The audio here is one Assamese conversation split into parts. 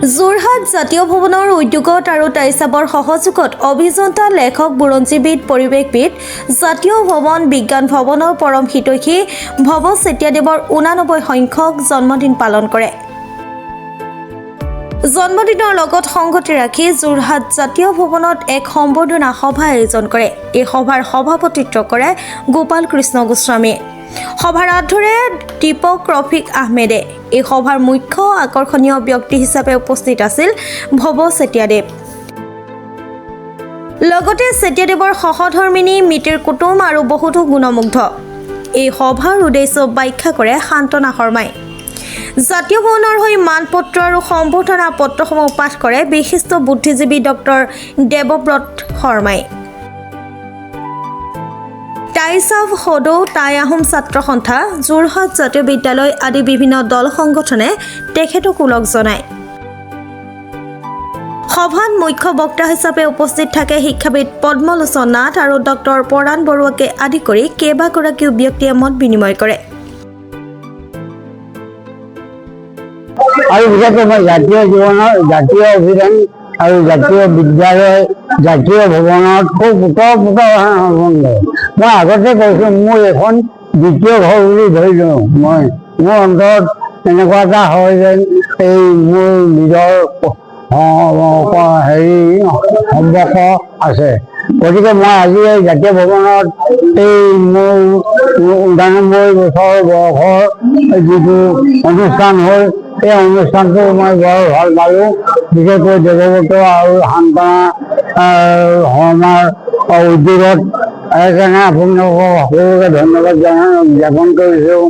যোৰহাট জাতীয় ভৱনৰ উদ্যোগত আৰু টাইচাবৰ সহযোগত অভিযন্তা লেখক বুৰঞ্জীবিদ পৰিৱেশবিদ জাতীয় ভৱন বিজ্ঞান ভৱনৰ পৰম হিতৈষী ভৱ চেতিয়াদেৱৰ 89 সংখ্যক জন্মদিন পালন কৰে। জন্মদিনৰ লগত সংগতি ৰাখি যোৰহাট জাতীয় ভৱনত এক সম্বৰ্ধনা সভা আয়োজন কৰে। এই সভাৰ সভাপতিত্ব কৰে গোপাল কৃষ্ণ গোস্বামীয়ে। সভাৰ আধৰে দীপক ৰফিক আহমেদে। এই সভাৰ মুখ্য আকৰ্ষণীয় ব্যক্তি হিচাপে উপস্থিত আছিল ভৱ চেতিয়াদেৱ। লগতে চেতিয়াদেৱৰ সহধৰ্মিনী মিতিৰ কুটুম আৰু বহুতো গুণমুগ্ধ। এই সভাৰ উদ্দেশ্য ব্যাখ্যা কৰে শান্তনা শৰ্মাই। জাতীয় ভৱনৰ হৈ মানপত্ৰ আৰু সম্বৰ্ধনা পত্ৰসমূহ পাঠ কৰে বিশিষ্ট বুদ্ধিজীৱী ডক্টৰ দেৱব্ৰত শৰ্মাই। টাইচাব সদৌ টাই আহোম ছাত্ৰ সন্থা যোৰহাট জাতীয় বিদ্যালয় আদি বিভিন্ন দল সংগঠনে তেখেতক ওলগ জনায়। সভাত মুখ্য বক্তা হিচাপে উপস্থিত থাকে শিক্ষাবিদ পদ্মলোচন নাথ আৰু ডক্টৰ পৰাণ বৰুৱাকে আদি কৰি কেইবাগৰাকীও ব্যক্তিয়ে মত বিনিময় কৰে। আৰু বিশেষকৈ মই জাতীয় জীৱনৰ জাতীয় অভিধান আৰু জাতীয় বিদ্যালয় জাতীয় ভৱনত খুব সম্বন্ধ মই আগতে কৈছোঁ, মোৰ এখন দ্বিতীয় ঘৰ বুলি ধৰি লওঁ। মোৰ অন্তৰত এনেকুৱা এটা হয় যেন এই মোৰ নিজৰ সম্পৰ্ক আছে। গতিকে মই আজি এই জাতীয় ভৱনত এই মোৰ 89 বছৰ বয়সৰ যিটো অনুষ্ঠান হ'ল, এই অনুষ্ঠানটো মই বৰ ভাল পালোঁ। বিশেষকৈ দেৱব্ৰত আৰু শান্তনা শৰ্মাৰ উদ্যোগত সেইকাৰণে আপোনালোকক সকলোকে ধন্যবাদ জ্ঞাপন কৰিছোঁ,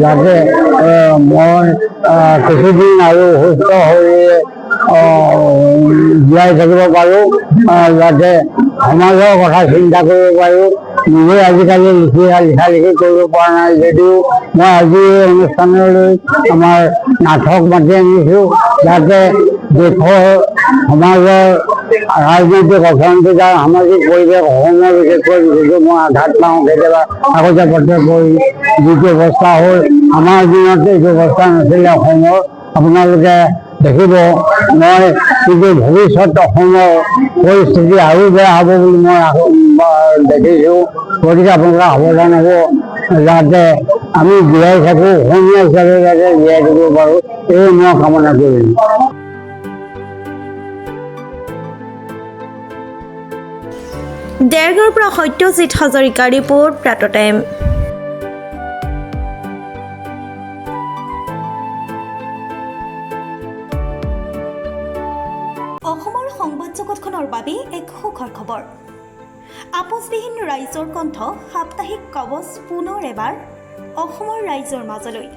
যাতে মই কিছুদিন আৰু সুস্থ শৰীৰে জীয়াই থাকিব পাৰোঁ, যাতে সমাজৰ কথা চিন্তা কৰিব পাৰোঁ। নিজে আজিকালি লিখা লিখি কৰিব পৰা নাই যদিও মই আজি এই অনুষ্ঠানলৈ আমাৰ নাটক মাতি আনিছোঁ, যাতে দেশৰ সমাজৰ ৰাজনৈতিক অৰ্থনৈতিক আৰু সামাজিক পৰিৱেশ অসমৰ বিশেষকৈ যিটো মই আঘাত পাওঁ কেতিয়াবা কাগজে পত্ৰে পঢ়ি, যিটো অৱস্থা হ'ল আমাৰ দিনত এইটো অৱস্থা নাছিলে অসমৰ। আপোনালোকে দেখিব, মই কিন্তু ভৱিষ্যত অসমৰ পৰিস্থিতি আৰু বেয়া হ'ব বুলি মই দেখিছোঁ। গতিকে আপোনালোকে সাৱধান হ'ব, যাতে আমি জীয়াই থাকোঁ, অসমীয়া হিচাপে যাতে জীয়াই থাকিব পাৰোঁ, এই মই কামনা কৰিলোঁ। দেৰগাঁৱৰ পৰা সত্যজিৎ হাজৰিকা ৰিপৰ্ট প্ৰাত টাইম। অসমৰ সংবাদ জগতখনৰ বাবে এক সুখৰ খবৰ। আপোচবিহীন ৰাইজৰ কণ্ঠ সাপ্তাহিক কবচ পুনৰ এবাৰ অসমৰ ৰাইজৰ মাজলৈ।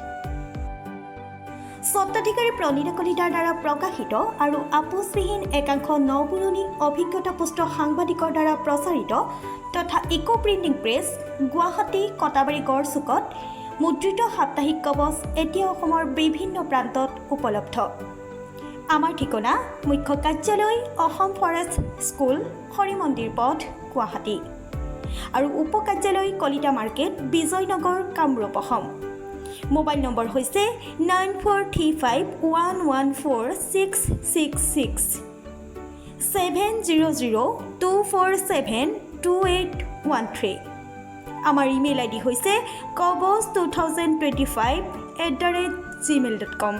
স্বত্বাধিকাৰী প্ৰণীতা কলিতাৰ দ্বাৰা প্ৰকাশিত আৰু আপোচবিহীন একাংশ নপুৰণি অভিজ্ঞতাপুষ্ট সাংবাদিকৰ দ্বাৰা প্ৰচাৰিত তথা eco printing press Guwahati Katabari গড়চুকত মুদ্ৰিত সাপ্তাহিক কবচ এতিয়া অসমৰ বিভিন্ন প্ৰান্তত উপলব্ধ। আমাৰ ঠিকনা মুখ্য কাৰ্যালয় অসম ফৰেষ্ট স্কুল হৰিমন্দিৰ পথ গুৱাহাটী আৰু উপ কাৰ্যালয় Kalita market Bijoynagar Kamrup Assam. Mobile number হৈছে 9435114666 70024728113। আমাৰ ইমেইল আইডি হৈছে kobos2025@gmail.com।